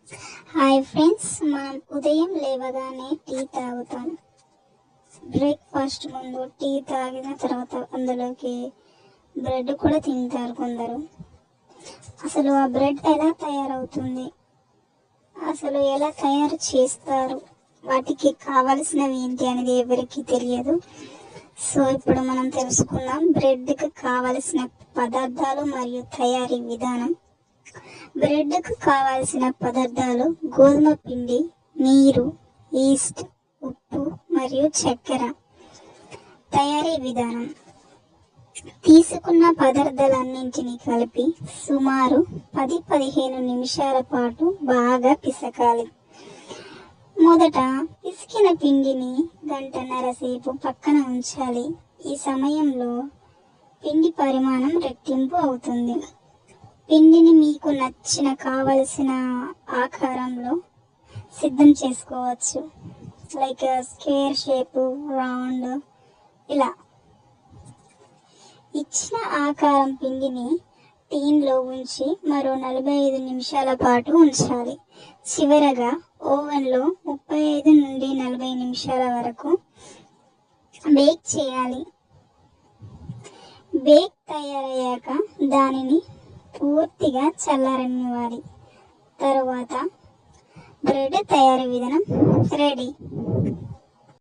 Hi friends, మనం ఉదయం లేవగానే టీ తాగుతాం. బ్రేక్ఫాస్ట్ ముందు టీ తాగిన తర్వాత అందులోకి బ్రెడ్ కూడా తింటారు కొందరు. అసలు ఆ బ్రెడ్ ఎలా తయారవుతుంది, అసలు ఎలా తయారు చేస్తారు, వాటికి కావలసినవి ఏంటి అనేది ఎవరికి తెలియదు. సో ఇప్పుడు మనం తెలుసుకుందాం బ్రెడ్కి కావలసిన పదార్థాలు మరియు తయారీ విధానం. బ్రెడ్కు కావాల్సిన పదార్థాలు: గోధుమ పిండి, నీరు, ఈస్ట్, ఉప్పు మరియు చక్కెర. తయారీ విధానం: తీసుకున్న పదార్థాలన్నింటినీ కలిపి సుమారు 10-15 నిమిషాల పాటు బాగా పిసకాలి. మొదట పిసికిన పిండిని గంటన్నర సేపు పక్కన ఉంచాలి. ఈ సమయంలో పిండి పరిమాణం రెట్టింపు అవుతుంది. పిండిని మీకు నచ్చిన కావలసిన ఆకారంలో సిద్ధం చేసుకోవచ్చు. లైక్ స్క్వేర్ షేపు, రౌండ్, ఇలా. ఇచ్చిన ఆకారం పిండిని టీన్లో ఉంచి మరో 45 నిమిషాల పాటు ఉంచాలి. చివరగా ఓవెన్లో 35-40 నిమిషాల వరకు బేక్ చేయాలి. బేక్ తయారయ్యాక దానిని పూర్తిగా చల్లారనివ్వాలి. తరువాత బ్రెడ్ తయారీ విధానం రెడీ.